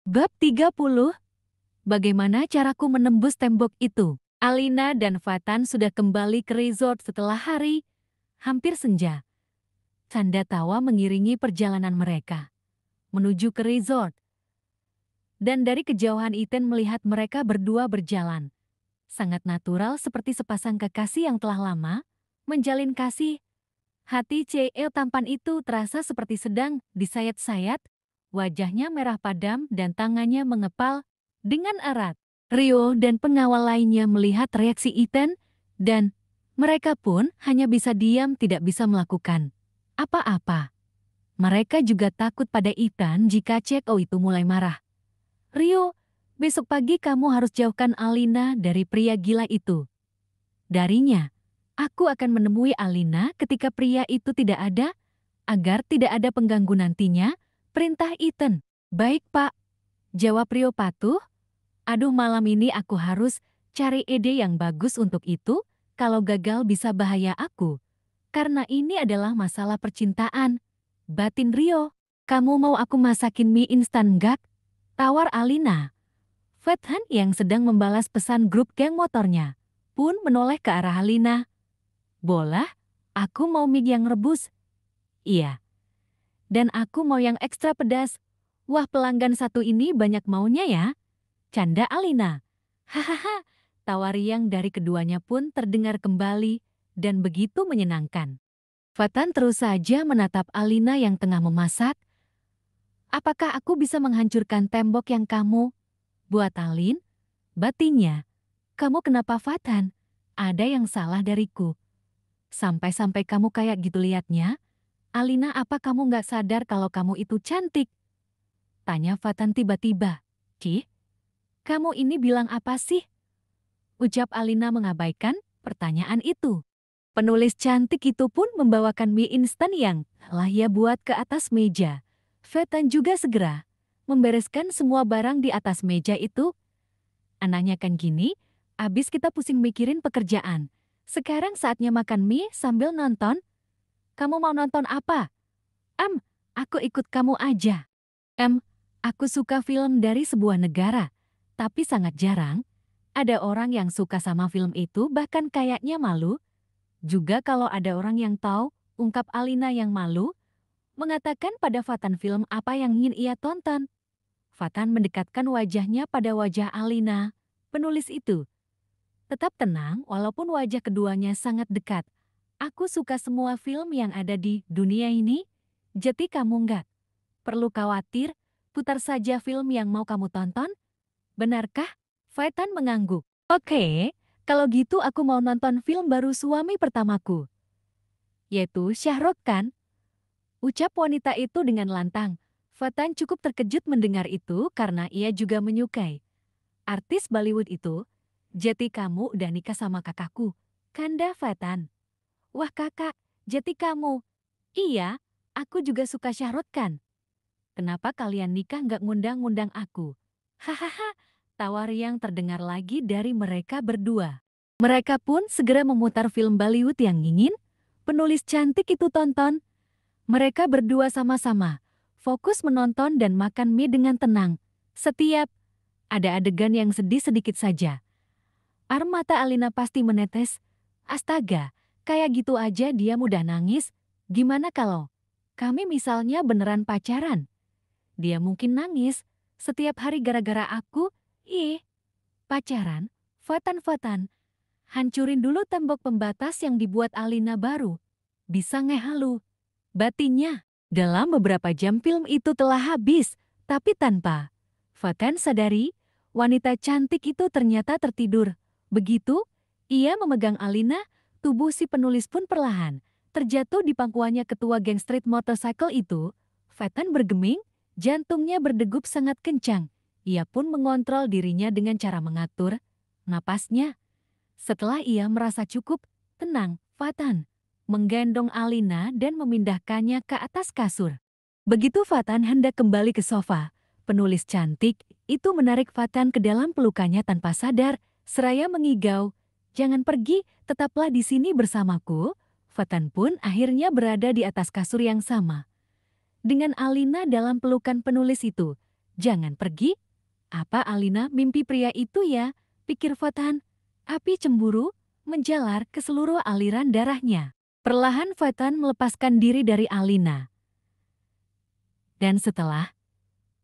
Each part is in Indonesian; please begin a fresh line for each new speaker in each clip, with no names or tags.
Bab 30. Bagaimana caraku menembus tembok itu? Alina dan Fatan sudah kembali ke resort setelah hari hampir senja. Canda tawa mengiringi perjalanan mereka menuju ke resort. Dan dari kejauhan Ethan melihat mereka berdua berjalan. Sangat natural seperti sepasang kekasih yang telah lama menjalin kasih. Hati C.E. tampan itu terasa seperti sedang disayat-sayat. Wajahnya merah padam dan tangannya mengepal dengan erat. Rio dan pengawal lainnya melihat reaksi Ethan dan mereka pun hanya bisa diam, tidak bisa melakukan apa-apa. Mereka juga takut pada Ethan jika C.O. itu mulai marah. Rio, besok pagi kamu harus jauhkan Alina dari pria gila itu. Darinya, aku akan menemui Alina ketika pria itu tidak ada, agar tidak ada pengganggu nantinya, perintah Ethan. Baik Pak, jawab Rio patuh. Aduh, malam ini aku harus cari ide yang bagus untuk itu, kalau gagal bisa bahaya aku. Karena ini adalah masalah percintaan. Batin Rio, kamu mau aku masakin mie instan gak? Tawar Alina. Fathan yang sedang membalas pesan grup geng motornya pun menoleh ke arah Alina. Bolah, aku mau mie yang rebus. Iya. Dan aku mau yang ekstra pedas. Wah, pelanggan satu ini banyak maunya ya. Canda Alina. Hahaha, tawa riang dari keduanya pun terdengar kembali dan begitu menyenangkan. Fatan terus saja menatap Alina yang tengah memasak. Apakah aku bisa menghancurkan tembok yang kamu buat, Alin? Batinnya. Kamu kenapa, Fatan? Ada yang salah dariku. Sampai-sampai kamu kayak gitu liatnya? Alina, apa kamu nggak sadar kalau kamu itu cantik? Tanya Fatan tiba-tiba. Cih, kamu ini bilang apa sih? Ucap Alina mengabaikan pertanyaan itu. Penulis cantik itu pun membawakan mie instan yang telah ia buat ke atas meja. Fatan juga segera membereskan semua barang di atas meja itu. Anaknya kan gini, abis kita pusing mikirin pekerjaan. Sekarang saatnya makan mie sambil nonton. Kamu mau nonton apa? Aku ikut kamu aja. Aku suka film dari sebuah negara, tapi sangat jarang ada orang yang suka sama film itu, bahkan kayaknya malu. Juga kalau ada orang yang tahu, ungkap Alina yang malu, mengatakan pada Fatan film apa yang ingin ia tonton. Fatan mendekatkan wajahnya pada wajah Alina, penulis itu. Tetap tenang walaupun wajah keduanya sangat dekat. Aku suka semua film yang ada di dunia ini, jadi kamu nggak perlu khawatir, putar saja film yang mau kamu tonton. Benarkah? Fatan mengangguk. Oke, kalau gitu aku mau nonton film baru suami pertamaku, yaitu Shah Rukh Khan. Ucap wanita itu dengan lantang. Fatan cukup terkejut mendengar itu karena ia juga menyukai artis Bollywood itu. Jadi kamu udah nikah sama kakakku, kanda Fatan. Wah kakak, jadi kamu. Iya, aku juga suka Shah Rukh Khan. Kenapa kalian nikah nggak ngundang-ngundang aku? Hahaha, tawa riang terdengar lagi dari mereka berdua. Mereka pun segera memutar film Bollywood yang ingin penulis cantik itu tonton. Mereka berdua sama-sama fokus menonton dan makan mie dengan tenang. Setiap ada adegan yang sedih sedikit saja, air mata Alina pasti menetes. Astaga, kayak gitu aja dia mudah nangis. Gimana kalau kami misalnya beneran pacaran? Dia mungkin nangis setiap hari gara-gara aku. Ih, pacaran? Fatan, hancurin dulu tembok pembatas yang dibuat Alina baru. Bisa ngehalu. Batinnya, dalam beberapa jam film itu telah habis, tapi tanpa Fatan sadari, wanita cantik itu ternyata tertidur. Begitu, ia memegang Alina, tubuh si penulis pun perlahan terjatuh di pangkuannya ketua geng street motorcycle itu. Fatan bergeming, jantungnya berdegup sangat kencang. Ia pun mengontrol dirinya dengan cara mengatur napasnya. Setelah ia merasa cukup tenang, Fatan menggendong Alina dan memindahkannya ke atas kasur. Begitu Fatan hendak kembali ke sofa, penulis cantik itu menarik Fatan ke dalam pelukannya tanpa sadar, seraya mengigau, "Jangan pergi, tetaplah di sini bersamaku." Fatan pun akhirnya berada di atas kasur yang sama dengan Alina dalam pelukan penulis itu. Jangan pergi. Apa Alina mimpi pria itu ya? Pikir Fatan. Api cemburu menjalar ke seluruh aliran darahnya. Perlahan Fatan melepaskan diri dari Alina. Dan setelah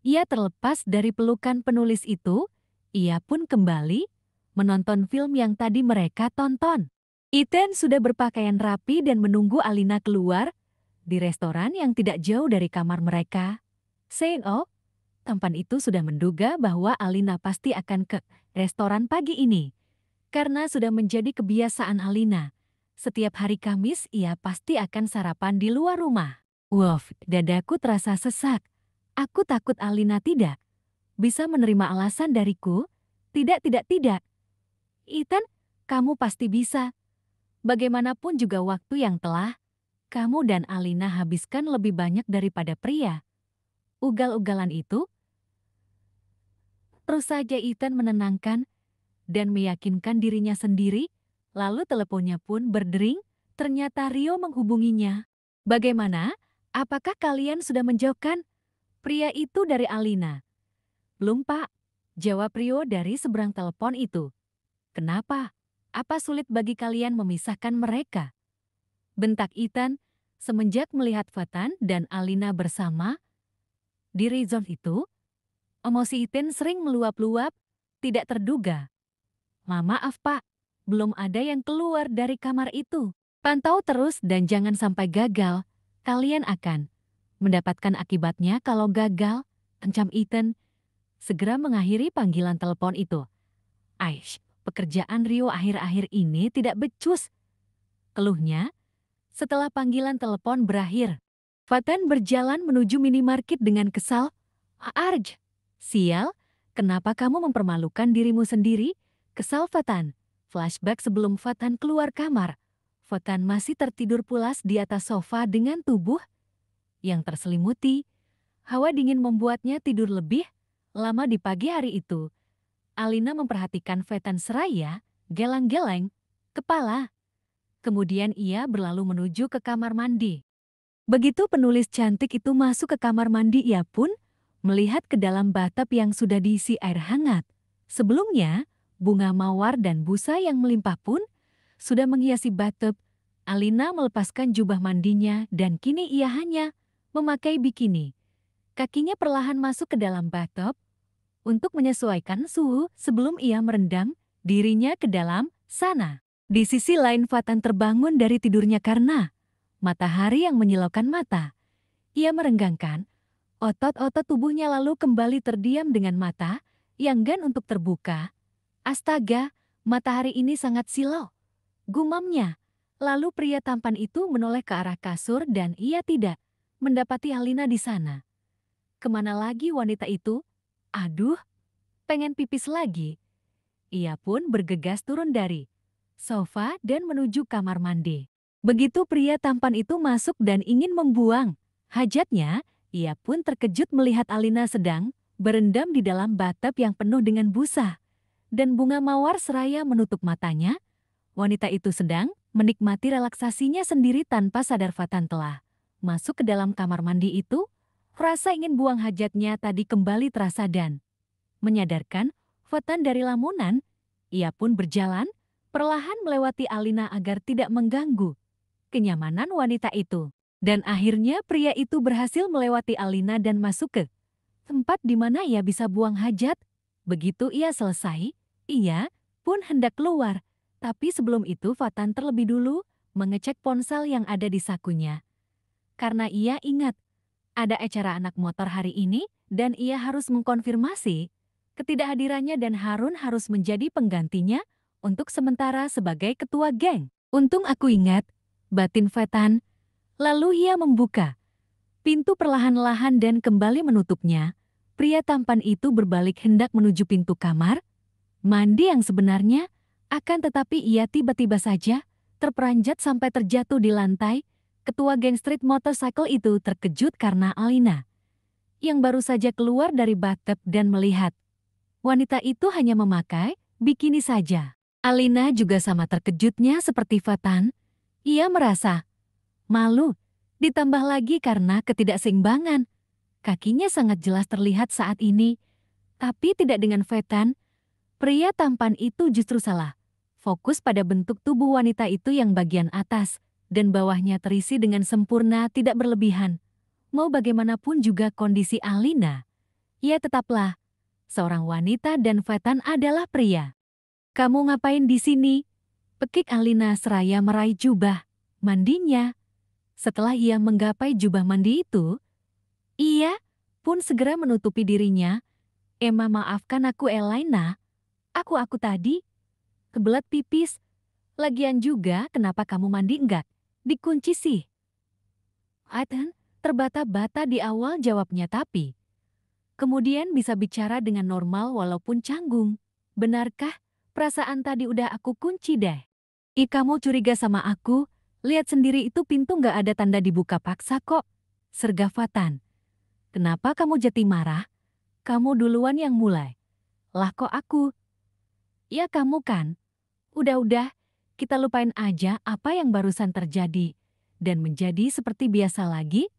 ia terlepas dari pelukan penulis itu, ia pun kembali menonton film yang tadi mereka tonton. Ethan sudah berpakaian rapi dan menunggu Alina keluar di restoran yang tidak jauh dari kamar mereka. Seno, tampan itu sudah menduga bahwa Alina pasti akan ke restoran pagi ini. Karena sudah menjadi kebiasaan Alina. Setiap hari Kamis ia pasti akan sarapan di luar rumah. Woof, dadaku terasa sesak. Aku takut Alina tidak bisa menerima alasan dariku. Tidak. Ethan, kamu pasti bisa. Bagaimanapun juga waktu yang telah kamu dan Alina habiskan lebih banyak daripada pria. Ugal-ugalan itu. Terus saja Ethan menenangkan dan meyakinkan dirinya sendiri, lalu teleponnya pun berdering, ternyata Rio menghubunginya. Bagaimana? Apakah kalian sudah menjauhkan pria itu dari Alina? Belum, Pak. Jawab Rio dari seberang telepon itu. Kenapa? Apa sulit bagi kalian memisahkan mereka? Bentak Ethan semenjak melihat Fatan dan Alina bersama di resort itu. Emosi Ethan sering meluap-luap, tidak terduga. Maaf, Pak. Belum ada yang keluar dari kamar itu. Pantau terus dan jangan sampai gagal. Kalian akan mendapatkan akibatnya kalau gagal, ancam Ethan. Segera mengakhiri panggilan telepon itu. Aish, pekerjaan Rio akhir-akhir ini tidak becus. Keluhnya, setelah panggilan telepon berakhir. Fatan berjalan menuju minimarket dengan kesal. Arj, sial, kenapa kamu mempermalukan dirimu sendiri? Kesal Fatan. Flashback sebelum Fatan keluar kamar. Fatan masih tertidur pulas di atas sofa dengan tubuh yang terselimuti. Hawa dingin membuatnya tidur lebih lama di pagi hari itu. Alina memperhatikan Fatan seraya, geleng-geleng kepala. Kemudian ia berlalu menuju ke kamar mandi. Begitu penulis cantik itu masuk ke kamar mandi, ia pun melihat ke dalam bathtub yang sudah diisi air hangat. Sebelumnya, bunga mawar dan busa yang melimpah pun sudah menghiasi bathtub. Alina melepaskan jubah mandinya dan kini ia hanya memakai bikini. Kakinya perlahan masuk ke dalam bathtub untuk menyesuaikan suhu sebelum ia merendam dirinya ke dalam sana. Di sisi lain Fatan terbangun dari tidurnya karena matahari yang menyilaukan mata. Ia merenggangkan otot-otot tubuhnya lalu kembali terdiam dengan mata yang enggan untuk terbuka. Astaga, matahari ini sangat silau. Gumamnya. Lalu pria tampan itu menoleh ke arah kasur dan ia tidak mendapati Alina di sana. Kemana lagi wanita itu? Aduh, pengen pipis lagi. Ia pun bergegas turun dari sofa dan menuju kamar mandi. Begitu pria tampan itu masuk dan ingin membuang hajatnya, ia pun terkejut melihat Alina sedang berendam di dalam bathtub yang penuh dengan busa dan bunga mawar seraya menutup matanya. Wanita itu sedang menikmati relaksasinya sendiri tanpa sadar Fatan telah masuk ke dalam kamar mandi itu. Rasa ingin buang hajatnya tadi kembali terasa dan menyadarkan Fatan dari lamunan. Ia pun berjalan perlahan melewati Alina agar tidak mengganggu kenyamanan wanita itu. Dan akhirnya pria itu berhasil melewati Alina dan masuk ke tempat di mana ia bisa buang hajat. Begitu ia selesai, ia pun hendak keluar. Tapi sebelum itu Fatan terlebih dulu mengecek ponsel yang ada di sakunya. Karena ia ingat ada acara anak motor hari ini dan ia harus mengkonfirmasi ketidakhadirannya dan Harun harus menjadi penggantinya untuk sementara sebagai ketua geng. Untung aku ingat, batin Fatan. Lalu ia membuka pintu perlahan-lahan dan kembali menutupnya. Pria tampan itu berbalik hendak menuju pintu kamar mandi yang sebenarnya, akan tetapi ia tiba-tiba saja terperanjat sampai terjatuh di lantai. Ketua geng street motorcycle itu terkejut karena Alina yang baru saja keluar dari bathtub dan melihat wanita itu hanya memakai bikini saja. Alina juga sama terkejutnya seperti Fatan. Ia merasa malu, ditambah lagi karena ketidakseimbangan Kakinya sangat jelas terlihat saat ini, tapi tidak dengan Fatan. Pria tampan itu justru salah. Fokus pada bentuk tubuh wanita itu yang bagian atas dan bawahnya terisi dengan sempurna, tidak berlebihan. Mau bagaimanapun juga kondisi Alina, ya tetaplah seorang wanita dan Fatan adalah pria. Kamu ngapain di sini? Pekik Alina seraya meraih jubah mandinya. Setelah ia menggapai jubah mandi itu, ia pun segera menutupi dirinya. Emma, maafkan aku Elena. Aku tadi kebelet pipis. Lagian juga kenapa kamu mandi enggak? Dikunci sih. Aiden terbata-bata di awal jawabnya, tapi kemudian bisa bicara dengan normal walaupun canggung. Benarkah perasaan tadi udah aku kunci deh? Kamu curiga sama aku? Lihat sendiri itu pintu nggak ada tanda dibuka paksa kok. Sergah Fatan. Kenapa kamu jadi marah? Kamu duluan yang mulai. Lah kok aku? Ya kamu kan. Udah, kita lupain aja apa yang barusan terjadi. Dan menjadi seperti biasa lagi.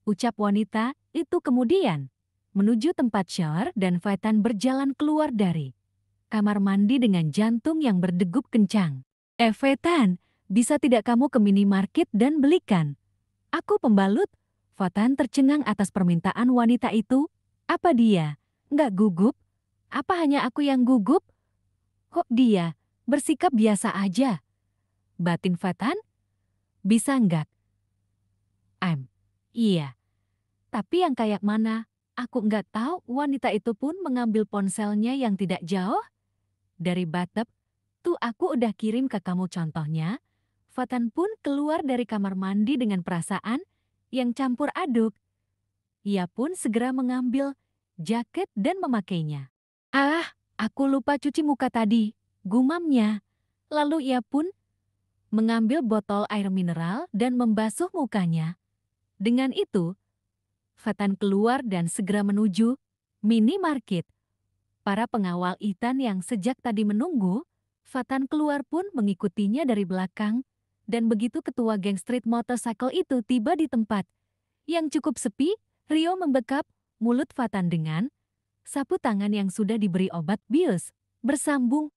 Ucap wanita itu kemudian menuju tempat shower dan Fatan berjalan keluar dari kamar mandi dengan jantung yang berdegup kencang. Fatan, bisa tidak kamu ke minimarket dan belikan aku pembalut? Fatan tercengang atas permintaan wanita itu. Apa dia nggak gugup? Apa hanya aku yang gugup? Kok dia bersikap biasa aja? Batin Fatan, bisa nggak? Iya. Tapi yang kayak mana? Aku nggak tahu. Wanita itu pun mengambil ponselnya yang tidak jauh dari bathtub. Tuh aku udah kirim ke kamu contohnya. Fatan pun keluar dari kamar mandi dengan perasaan yang campur aduk. Ia pun segera mengambil jaket dan memakainya. Ah, aku lupa cuci muka tadi, gumamnya. Lalu ia pun mengambil botol air mineral dan membasuh mukanya. Dengan itu, Fatan keluar dan segera menuju minimarket. Para pengawal Ethan yang sejak tadi menunggu, Fatan keluar pun mengikutinya dari belakang. Dan begitu ketua geng street motorcycle itu tiba di tempat yang cukup sepi, Rio membekap mulut Fatan dengan sapu tangan yang sudah diberi obat bius. Bersambung,